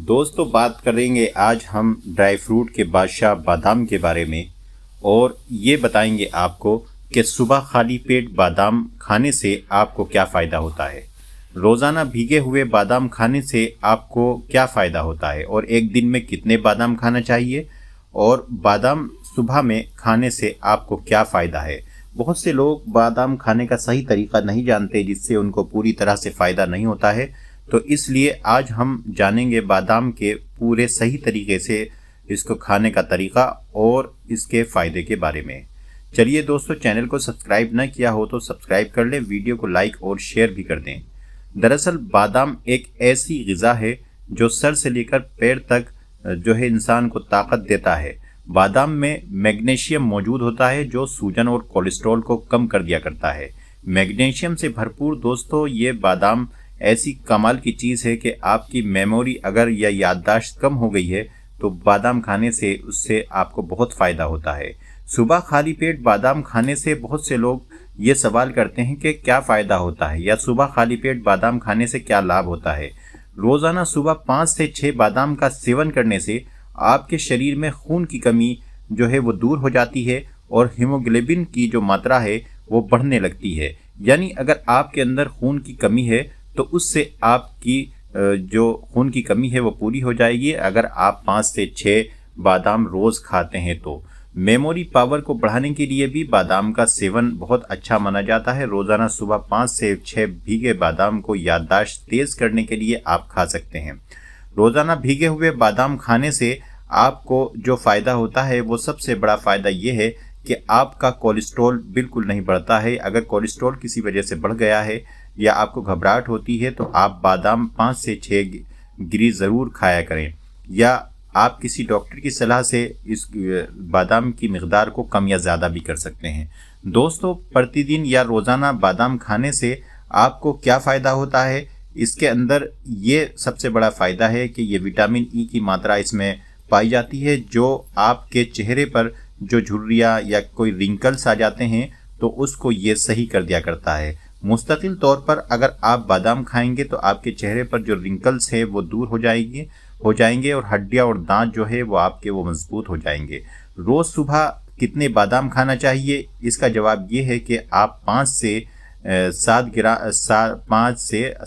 दोस्तों बात करेंगे आज हम ड्राई फ्रूट के बादशाह बादाम के बारे में और ये बताएंगे आपको कि सुबह खाली पेट बादाम खाने से आपको क्या फ़ायदा होता है। रोज़ाना भीगे हुए बादाम खाने से आपको क्या फ़ायदा होता है और एक दिन में कितने बादाम खाना चाहिए और बादाम सुबह में खाने से आपको क्या फ़ायदा है। बहुत से लोग बादाम खाने का सही तरीका नहीं जानते जिससे उनको पूरी तरह से फ़ायदा नहीं होता है, तो इसलिए आज हम जानेंगे बादाम के पूरे सही तरीके से इसको खाने का तरीका और इसके फ़ायदे के बारे में। चलिए दोस्तों, चैनल को सब्सक्राइब न किया हो तो सब्सक्राइब कर लें, वीडियो को लाइक और शेयर भी कर दें। दरअसल बादाम एक ऐसी ग़िज़ा है जो सर से लेकर पैर तक जो है इंसान को ताकत देता है। बादाम में मैग्नीशियम मौजूद होता है जो सूजन और कोलेस्ट्रॉल को कम कर दिया करता है। मैग्नीशियम से भरपूर दोस्तों ये बादाम ऐसी कमाल की चीज़ है कि आपकी मेमोरी अगर या याददाश्त कम हो गई है तो बादाम खाने से उससे आपको बहुत फ़ायदा होता है। सुबह खाली पेट बादाम खाने से बहुत से लोग ये सवाल करते हैं कि क्या फ़ायदा होता है या सुबह खाली पेट बादाम खाने से क्या लाभ होता है। रोज़ाना सुबह 5 से 6 बादाम का सेवन करने से आपके शरीर में खून की कमी जो है वो दूर हो जाती है और हीमोग्लोबिन की जो मात्रा है वो बढ़ने लगती है। यानी अगर आपके अंदर खून की कमी है तो उससे आपकी जो खून की कमी है वो पूरी हो जाएगी अगर आप 5 से 6 बादाम रोज़ खाते हैं। तो मेमोरी पावर को बढ़ाने के लिए भी बादाम का सेवन बहुत अच्छा माना जाता है। रोज़ाना सुबह 5 से 6 भीगे बादाम को याददाश्त तेज़ करने के लिए आप खा सकते हैं। रोज़ाना भीगे हुए बादाम खाने से आपको जो फ़ायदा होता है वो सबसे बड़ा फ़ायदा ये है कि आपका कोलेस्ट्रॉल बिल्कुल नहीं बढ़ता है। अगर कोलेस्ट्रॉल किसी वजह से बढ़ गया है या आपको घबराहट होती है तो आप बादाम 5 से 6 गिरी ज़रूर खाया करें या आप किसी डॉक्टर की सलाह से इस बादाम की मिक़दार को कम या ज़्यादा भी कर सकते हैं। दोस्तों प्रतिदिन या रोज़ाना बादाम खाने से आपको क्या फ़ायदा होता है, इसके अंदर ये सबसे बड़ा फ़ायदा है कि ये विटामिन ई की मात्रा इसमें पाई जाती है जो आपके चेहरे पर जो झुर्रियाँ या कोई रिंकल्स आ जाते हैं तो उसको ये सही कर दिया करता है। मुस्तकिल तौर पर अगर आप बादाम खाएंगे तो आपके चेहरे पर जो रिंकल्स है वो दूर हो जाएंगे और हड्डियाँ और दांत जो है वो आपके वो मजबूत हो जाएंगे। रोज़ सुबह कितने बादाम खाना चाहिए, इसका जवाब ये है कि आप 5 से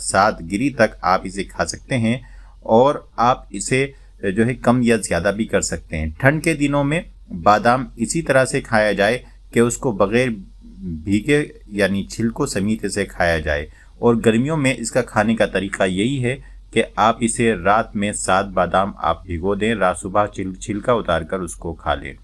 7 गिरी तक आप इसे खा सकते हैं और आप इसे जो है कम या ज़्यादा भी कर सकते हैं। ठंड के दिनों में बादाम इसी तरह से खाया जाए कि उसको बग़ैर भीगे यानी छिलकों समेत इसे खाया जाए और गर्मियों में इसका खाने का तरीका यही है कि आप इसे रात में 7 बादाम आप भिगो दें, रात सुबह छिलका उतार कर उसको खा लें।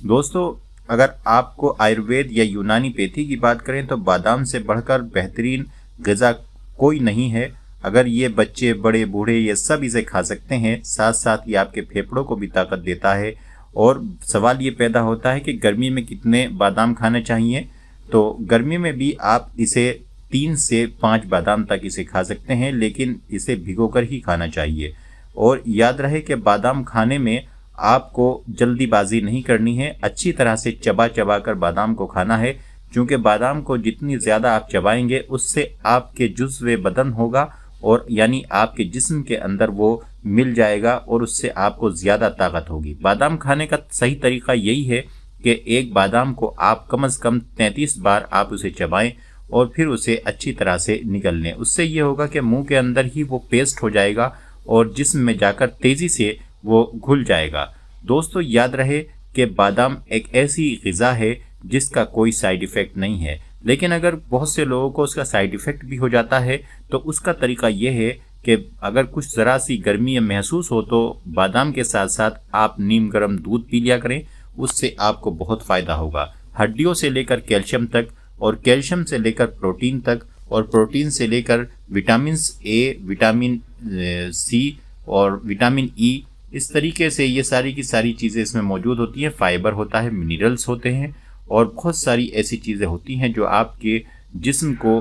दोस्तों अगर आपको आयुर्वेद या यूनानी पैथी की बात करें तो बादाम से बढ़कर बेहतरीन ग़िज़ा कोई नहीं है। अगर ये बच्चे बड़े बूढ़े ये सब इसे खा सकते हैं, साथ साथ ये आपके फेफड़ों को भी ताकत देता है। और सवाल ये पैदा होता है कि गर्मी में कितने बादाम खाने चाहिए, तो गर्मी में भी आप इसे 3 से 5 बादाम तक इसे खा सकते हैं, लेकिन इसे भिगोकर ही खाना चाहिए। और याद रहे कि बादाम खाने में आपको जल्दीबाजी नहीं करनी है, अच्छी तरह से चबा चबा कर बादाम को खाना है, क्योंकि बादाम को जितनी ज़्यादा आप चबाएंगे उससे आपके जुज़्व बदन होगा और यानी आपके जिस्म के अंदर वो मिल जाएगा और उससे आपको ज़्यादा ताकत होगी। बादाम खाने का सही तरीका यही है कि एक बादाम को आप कम से कम 33 बार आप उसे चबाएं और फिर उसे अच्छी तरह से निगल लें। उससे ये होगा कि मुंह के अंदर ही वो पेस्ट हो जाएगा और जिस्म में जाकर तेज़ी से वो घुल जाएगा। दोस्तों याद रहे कि बादाम एक ऐसी ग़िज़ा है जिसका कोई साइड इफ़ेक्ट नहीं है, लेकिन अगर बहुत से लोगों को उसका साइड इफ़ेक्ट भी हो जाता है तो उसका तरीका ये है कि अगर कुछ ज़रा सी गर्मी महसूस हो तो बादाम के साथ साथ आप नीम गर्म दूध पी लिया करें, उससे आपको बहुत फ़ायदा होगा। हड्डियों से लेकर कैल्शियम तक और कैल्शियम से लेकर प्रोटीन तक और प्रोटीन से लेकर विटामिन ए, विटामिन सी और विटामिन ई, इस तरीके से ये सारी की सारी चीज़ें इसमें मौजूद होती हैं। फाइबर होता है, मिनरल्स होते हैं और बहुत सारी ऐसी चीज़ें होती हैं जो आपके जिस्म को